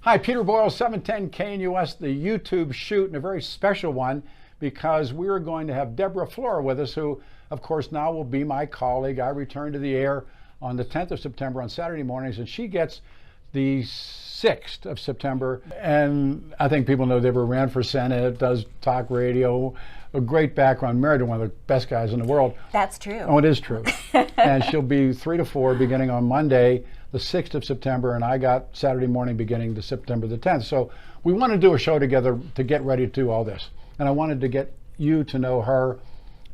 Hi, Peter Boyles, 710 KNUS, the YouTube shoot, and a very special one because we're going to have Deborah Flora with us, who, of course, now will be my colleague. I return to the air on the 10th of September on Saturday mornings, and she gets the 6th of September. And I think people know Deborah ran for Senate, does talk radio, a great background, married to one of the best guys in the world. That's true. Oh, it is true. And she'll be 3 to 4 beginning on Monday, the 6th of September, and I got Saturday morning beginning the September the 10th. So we want to do a show together to get ready to do all this. And I wanted to get you to know her,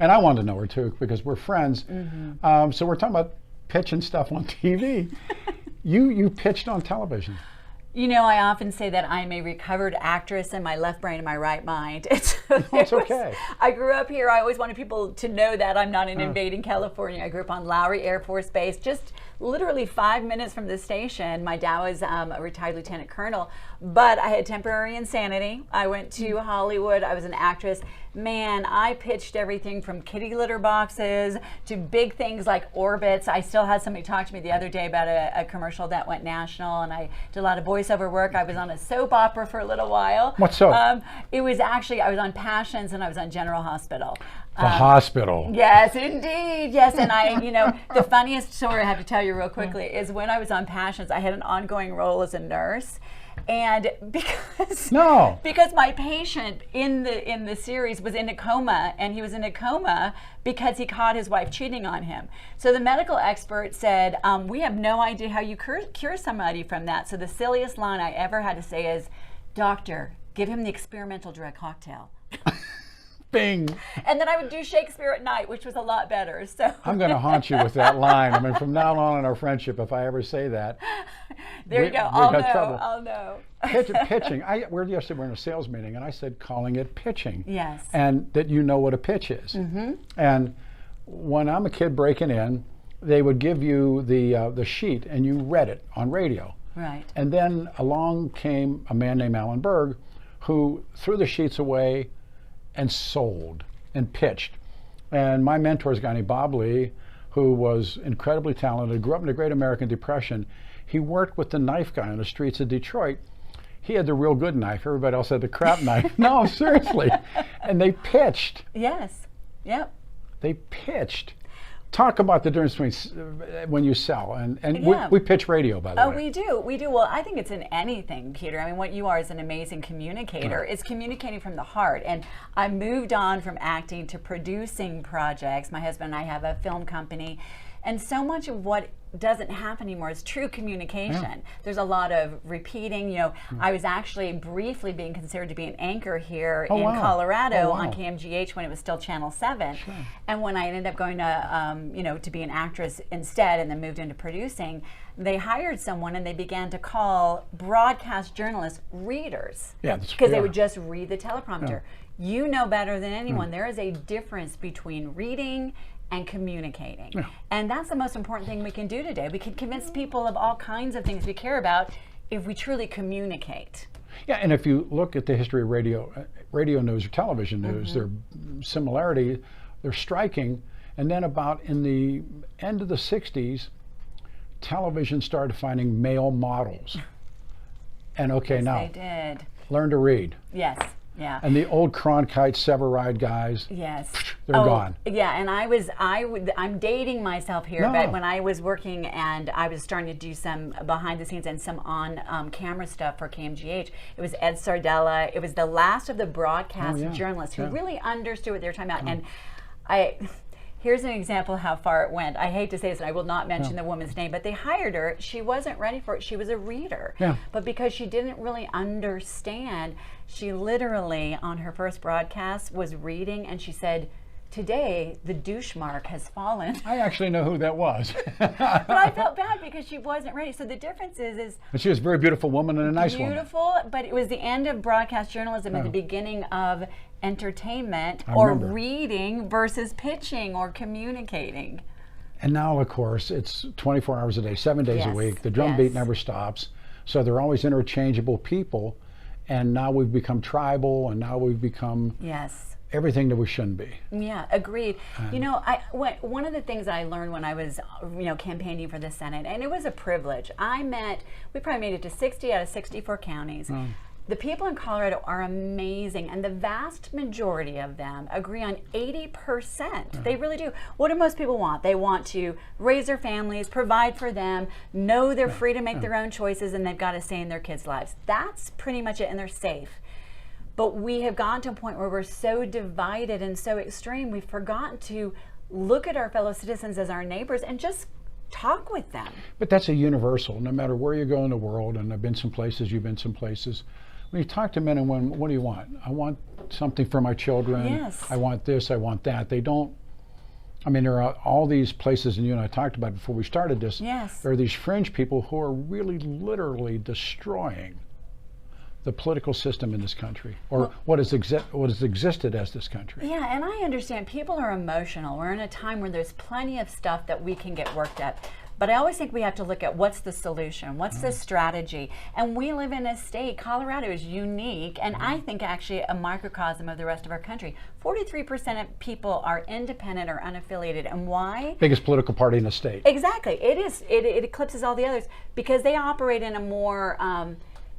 and I wanted to know her too because we're friends. Mm-hmm. So we're talking about pitching stuff on TV. You pitched on television. You know, I often say that I'm a recovered actress in my left brain and my right mind. It's okay. I grew up here. I always wanted people to know that I'm not in invading California. I grew up on Lowry Air Force Base, just literally 5 minutes from the station. My dad was a retired lieutenant colonel, but I had temporary insanity. I went to Hollywood. I was an actress. Man, I pitched everything from kitty litter boxes to big things like orbits. I still had somebody talk to me the other day about a commercial that went national, and I did a lot of voiceover work. I was on a soap opera for a little while. What soap? It was actually, I was on Passions and I was on General Hospital. The hospital. Yes, indeed. Yes, and the funniest story I have to tell you real quickly is when I was on Passions, I had an ongoing role as a nurse. And because my patient in the series was in a coma, and he was in a coma because he caught his wife cheating on him. So the medical expert said, we have no idea how you cure somebody from that. So the silliest line I ever had to say is, "Doctor, give him the experimental drug cocktail." Bing. And then I would do Shakespeare at night, which was a lot better. So I'm going to haunt you with that line. I mean, from now on in our friendship, if I ever say that, there you go. I'll know. Pitching. We're in a sales meeting, and I said calling it pitching. Yes. And that you know what a pitch is. Mm-hmm. And when I'm a kid breaking in, they would give you the sheet, and you read it on radio. Right. And then along came a man named Alan Berg, who threw the sheets away and sold and pitched. And my mentor is a guy named Bob Lee, who was incredibly talented, grew up in the Great American Depression. He worked with the knife guy on the streets of Detroit. He had the real good knife. Everybody else had the crap knife. No, seriously. And they pitched. Yes. Yep. They pitched. Talk about the difference between when you sell and yeah. we pitch radio, by the way. Oh, we do. Well, I think it's in anything, Peter. I mean, what you are is an amazing communicator. It's communicating from the heart. And I moved on from acting to producing projects. My husband and I have a film company. And so much of what doesn't happen anymore is true communication. Yeah. There's a lot of repeating. I was actually briefly being considered to be an anchor here in Colorado on KMGH when it was still Channel 7. Sure. And when I ended up going to be an actress instead and then moved into producing, they hired someone and they began to call broadcast journalists readers. Yeah, because they would just read the teleprompter. Yeah. You know better than anyone, there is a difference between reading and communicating. Yeah. And that's the most important thing we can do today. We can convince people of all kinds of things we care about if we truly communicate. Yeah, and if you look at the history of radio news or television news, their similarity, they're striking. And then about in the end of the 60s, television started finding male models. And yes, now, they did. Learn to read. Yes. Yeah. And the old Cronkite Severide guys, yes, they're gone. Yeah, and I'm dating myself here, but when I was working and I was starting to do some behind the scenes and some on camera stuff for KMGH, it was Ed Sardella. It was the last of the broadcast journalists who really understood what they were talking about. And here's an example of how far it went. I hate to say this, and I will not mention the woman's name, but they hired her. She wasn't ready for it. She was a reader. Yeah. But because she didn't really understand, she literally, on her first broadcast, was reading, and she said, "Today, the douche mark has fallen." I actually know who that was. But I felt bad because she wasn't ready. So the difference is but she was a very beautiful woman and a nice woman. Beautiful, but it was the end of broadcast journalism and the beginning of entertainment or reading versus pitching or communicating. And now, of course, it's 24 hours a day, 7 days a week. The drumbeat never stops. So they're always interchangeable people. And now we've become tribal, and now we've become everything that we shouldn't be. Yeah, agreed. You know, one of the things I learned when I was, campaigning for the Senate, and it was a privilege. We probably made it to 60 out of 64 counties. The people in Colorado are amazing, and the vast majority of them agree on 80%. They really do. What do most people want? They want to raise their families, provide for them, know they're free to make their own choices, and they've got a say in their kids' lives. That's pretty much it, and they're safe. But we have gotten to a point where we're so divided and so extreme, we've forgotten to look at our fellow citizens as our neighbors and just talk with them. But that's a universal, no matter where you go in the world, and I've been some places, you've been some places. When you talk to men and women, what do you want? I want something for my children. Yes. I want this, I want that. They don't, there are all these places, and you and I talked about before we started this. Yes. There are these fringe people who are really literally destroying the political system in this country, or what has existed as this country. Yeah, and I understand people are emotional. We're in a time where there's plenty of stuff that we can get worked at. But I always think we have to look at what's the solution, what's the strategy. And we live in a state, Colorado is unique, and I think actually a microcosm of the rest of our country. 43% of people are independent or unaffiliated. And why? Biggest political party in the state. Exactly. It is. It eclipses all the others because they operate in a more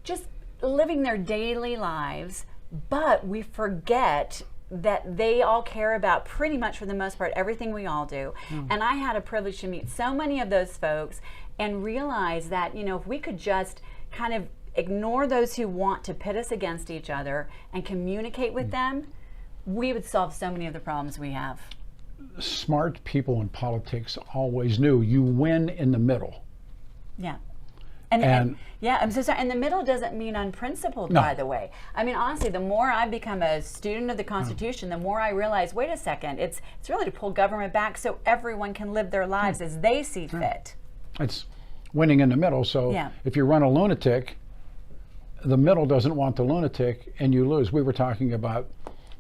just living their daily lives, but we forget that they all care about pretty much for the most part everything we all do. And I had a privilege to meet so many of those folks and realize that, if we could just kind of ignore those who want to pit us against each other and communicate with them, we would solve so many of the problems we have. Smart people in politics always knew you win in the middle. Yeah. And yeah, I'm so sorry. And the middle doesn't mean unprincipled, by the way. Honestly, the more I become a student of the Constitution, the more I realize, wait a second, it's really to pull government back so everyone can live their lives as they see fit. It's winning in the middle. So if you run a lunatic, the middle doesn't want the lunatic, and you lose. We were talking about,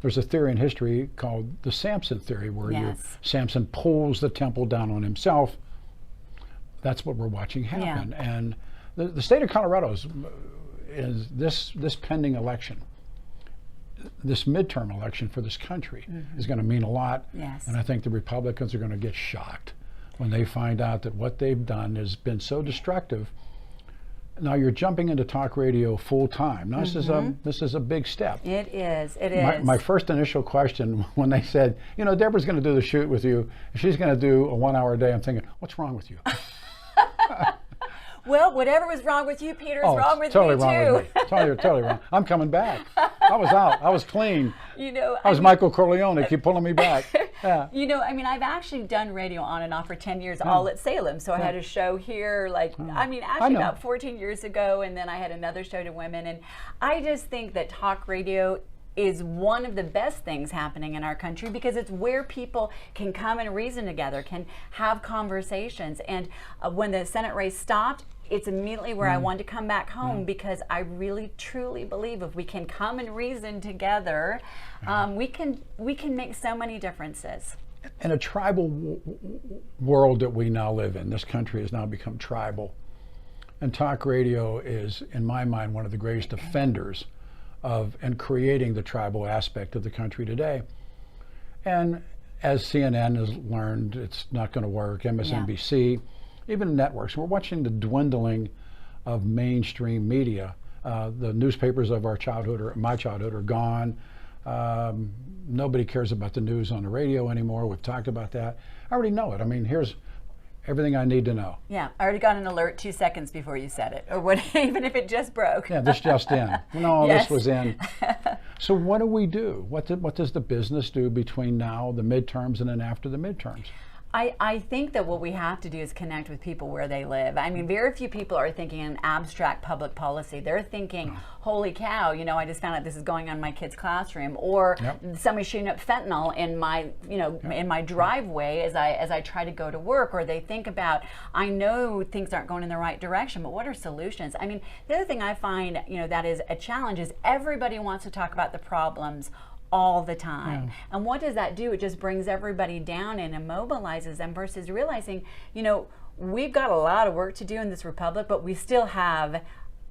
there's a theory in history called the Samson theory, where Samson pulls the temple down on himself. That's what we're watching happen. And the state of Colorado is this pending election, this midterm election for this country is going to mean a lot. Yes. And I think the Republicans are going to get shocked when they find out that what they've done has been so destructive. Now you're jumping into talk radio full time. Now this is a big step. It is. It is. My first initial question when they said, Deborah's going to do the shoot with you, she's going to do a 1 hour a day, I'm thinking, what's wrong with you? Well, whatever was wrong with you, Peter, is wrong with totally me wrong too. With me. Totally wrong. I'm coming back. I was out. I was clean. I was Michael Corleone. Keep pulling me back. Yeah. I've actually done radio on and off for 10 years, all at Salem. So I had a show here, actually about 14 years ago, and then I had another show to women. And I just think that talk radio is one of the best things happening in our country because it's where people can come and reason together, can have conversations. And when the Senate race stopped, it's immediately where I wanted to come back home because I really truly believe if we can come and reason together, we can make so many differences. In a tribal world that we now live in, this country has now become tribal, and talk radio is, in my mind, one of the greatest offenders of and creating the tribal aspect of the country today. And as CNN has learned, it's not going to work. MSNBC, even networks, we're watching the dwindling of mainstream media. The newspapers of our childhood, or my childhood, are gone. Nobody cares about the news on the radio anymore. We've talked about that. I already know it. Here's everything I need to know. Yeah, I already got an alert 2 seconds before you said it, or what, even if it just broke. Yeah, this just in. No, this was in. So what do we do? What does the business do between now, the midterms, and then after the midterms? I think that what we have to do is connect with people where they live. Very few people are thinking in abstract public policy. They're thinking, holy cow, I just found out this is going on in my kid's classroom, or somebody's shooting up fentanyl in my, in my driveway as I try to go to work. Or they think about, I know things aren't going in the right direction, but what are solutions? The other thing I find, that is a challenge is everybody wants to talk about the problems all the time. And what does that do? It just brings everybody down and immobilizes them versus realizing, we've got a lot of work to do in this republic, but we still have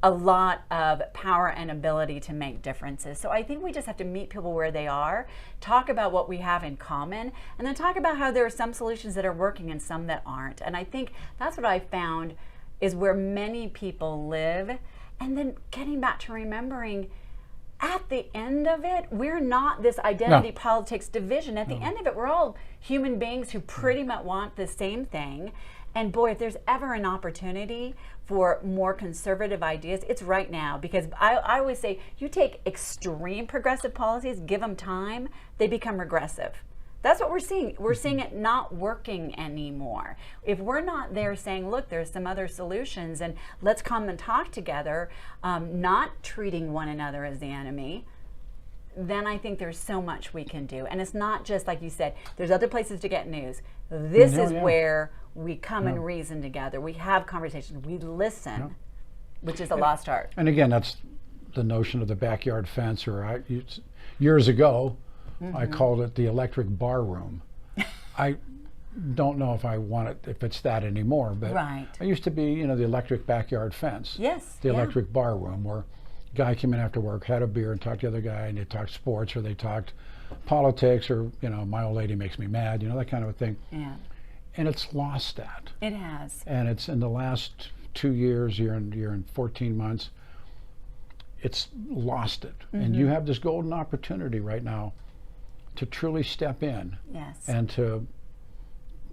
a lot of power and ability to make differences. So I think we just have to meet people where they are, talk about what we have in common, and then talk about how there are some solutions that are working and some that aren't. And I think that's what I found is where many people live. And then getting back to remembering, at the end of it, we're not this identity politics division. At the end of it, we're all human beings who pretty much want the same thing. And boy, if there's ever an opportunity for more conservative ideas, it's right now. Because I always say, you take extreme progressive policies, give them time, they become regressive. That's what we're seeing. We're seeing it not working anymore. If we're not there saying, look, there's some other solutions and let's come and talk together, not treating one another as the enemy, then I think there's so much we can do. And it's not just like you said, there's other places to get news. This is where we come and reason together. We have conversations. We listen, which is a lost art. And again, that's the notion of the backyard fence. Or years ago, I called it the electric bar room. I don't know if I want it, if it's that anymore, but it used to be, the electric backyard fence. Yes. The electric bar room, where a guy came in after work, had a beer, and talked to the other guy, and they talked sports, or they talked politics, or my old lady makes me mad, that kind of a thing. Yeah. And it's lost that. It has. And it's in the last 2 years, year and 14 months, it's lost it. And you have this golden opportunity right now to truly step in. Yes. And to,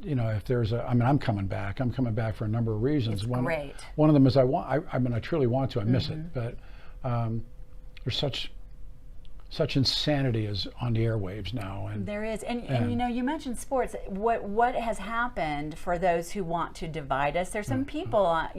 if there's I'm coming back. I'm coming back for a number of reasons. It's great. One of them is I truly want to. I miss it, but there's such insanity is on the airwaves now. And there is. And you mentioned sports. What has happened for those who want to divide us? There's some people, on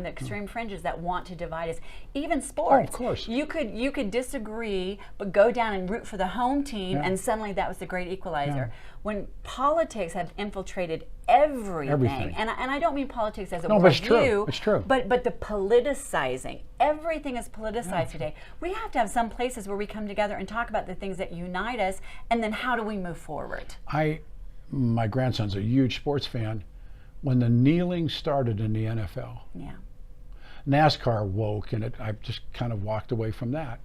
the extreme fringes that want to divide us. Even sports. Oh, of course. You could disagree, but go down and root for the home team, and suddenly that was the great equalizer. when politics have infiltrated everything. And I don't mean politics as a no, but it's true. view, It's true. But the politicizing, everything is politicized today. We have to have some places where we come together and talk about the things that unite us, and then how do we move forward? My grandson's a huge sports fan. When the kneeling started in the NFL, NASCAR woke, and I just kind of walked away from that.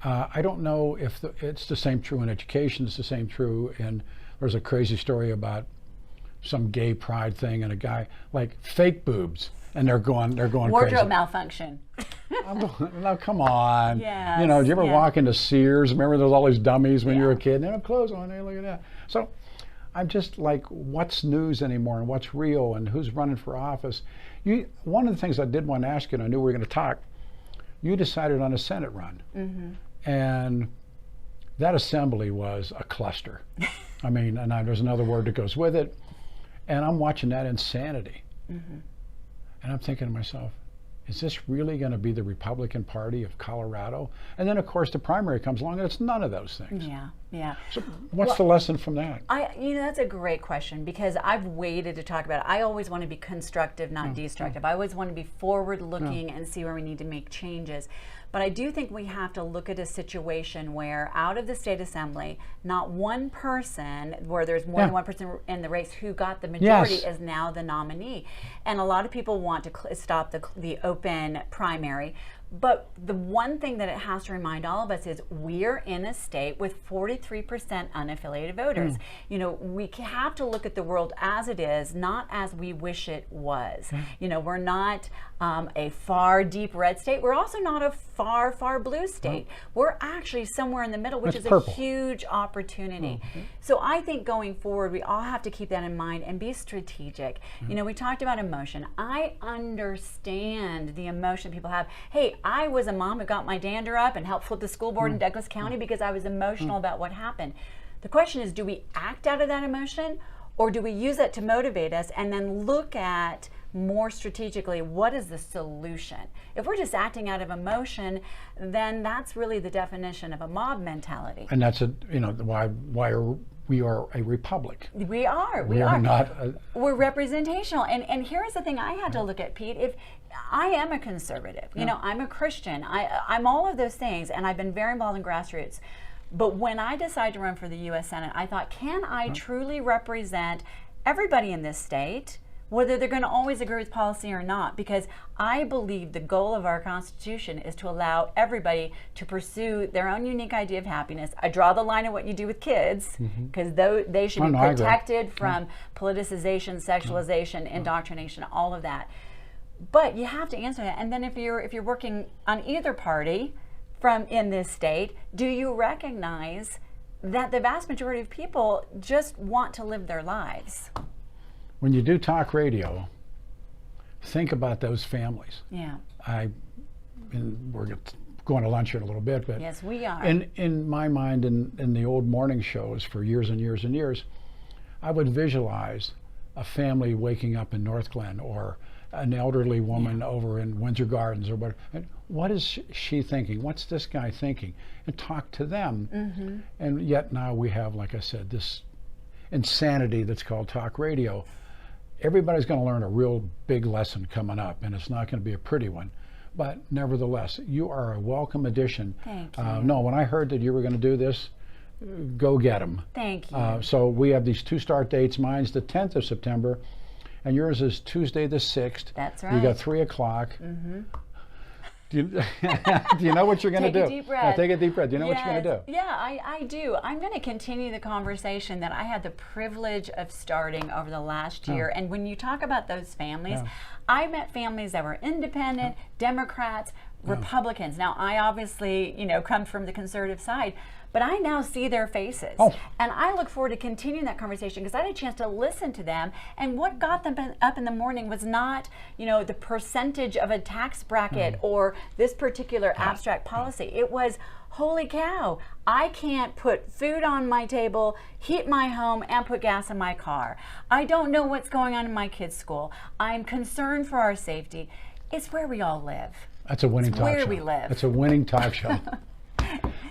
I don't know if it's the same true in education. It's the same true in, there's a crazy story about some gay pride thing and a guy, like fake boobs, and they're going Wardrobe crazy. malfunction. Now come on. Yes, you know, do you ever walk into Sears? Remember there's all these dummies when you were a kid? And they have clothes on. Hey, look at that. So I'm just like, what's news anymore, and what's real, and who's running for office? One of the things I did want to ask you, and I knew we were going to talk, you decided on a Senate run. Mm-hmm. And that assembly was a cluster. I mean, and there's another word that goes with it. And I'm watching that insanity. Mm-hmm. And I'm thinking to myself, is this really going to be the Republican Party of Colorado? And then, of course, the primary comes along, and it's none of those things. Yeah. So what's the lesson from that? That's a great question, because I've waited to talk about it. I always want to be constructive, not destructive. I always want to be forward-looking and see where we need to make changes. But I do think we have to look at a situation where out of the state assembly, not one person, where there's more than one person in the race who got the majority, is now the nominee. And a lot of people want to stop the open primary. But the one thing that it has to remind all of us is we're in a state with 43% unaffiliated voters. You know, we have to look at the world as it is, not as we wish it was. You know, we're not a far deep red state. We're also not a far, far blue state. We're actually somewhere in the middle, which is purple. A huge opportunity. So I think going forward, we all have to keep that in mind and be strategic. You know, we talked about emotion. I understand the emotion people have. Hey, I was a mom who got my dander up and helped flip the school board in Douglas County because I was emotional about what happened. The question is, do we act out of that emotion, or do we use that to motivate us and then look at more strategically what is the solution? If we're just acting out of emotion, then that's really the definition of a mob mentality. And that's why we are a republic. We are not. We're representational. And here's the thing I had to look at, Pete. If I am a conservative, you know, I'm a Christian, I'm all of those things, and I've been very involved in grassroots. But when I decided to run for the U.S. Senate, I thought, can I truly represent everybody in this state whether they're going to always agree with policy or not, because I believe the goal of our Constitution is to allow everybody to pursue their own unique idea of happiness. I draw the line at what you do with kids, because they should be protected from politicization, sexualization, indoctrination, all of that. But you have to answer that. And then if you're working on either party in this state, do you recognize that the vast majority of people just want to live their lives? When you do talk radio, think about those families. Yeah. We're going to lunch in a little bit, but yes, we are. In my mind, in the old morning shows for years and years and years, I would visualize a family waking up in North Glen, or an elderly woman over in Windsor Gardens, or what. And what is she thinking? What's this guy thinking? And talk to them. And yet now we have, like I said, this insanity that's called talk radio. Everybody's going to learn a real big lesson coming up, and it's not going to be a pretty one. But nevertheless, you are a welcome addition. Thank you. No, when I heard that you were going to do this, go get them. Thank you. So we have these 2 start dates. Mine's the 10th of September, and yours is Tuesday the 6th. That's right. You got 3 o'clock. Do you know what you're going to do? Take a deep breath. Take a deep breath. Do you know what you're going to do? Yeah, I do. I'm going to continue the conversation that I had the privilege of starting over the last year. And when you talk about those families, I met families that were independent, Democrats, Republicans. Now, I obviously, come from the conservative side, but I now see their faces. And I look forward to continuing that conversation, because I had a chance to listen to them. And what got them up in the morning was not, the percentage of a tax bracket or this particular abstract policy. It was, holy cow, I can't put food on my table, heat my home, and put gas in my car. I don't know what's going on in my kids' school. I'm concerned for our safety. It's where we all live. That's a winning talk show. Where we live. It's a winning talk show.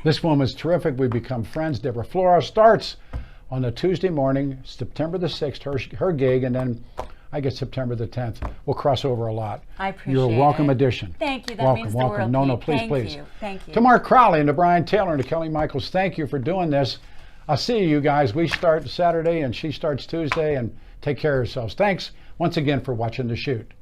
This woman's terrific. We've become friends. Deborah Flora starts on the Tuesday morning, September the 6th, her gig, and then I get September the 10th. We'll cross over a lot. I appreciate You're a welcome it. addition. Thank you. That means the world. No, please, Thank please. you. Thank you. To Mark Crowley and to Brian Taylor and to Kelly Michaels, thank you for doing this. I'll see you guys. We start Saturday and she starts Tuesday, and take care of yourselves. Thanks once again for watching The Shoot.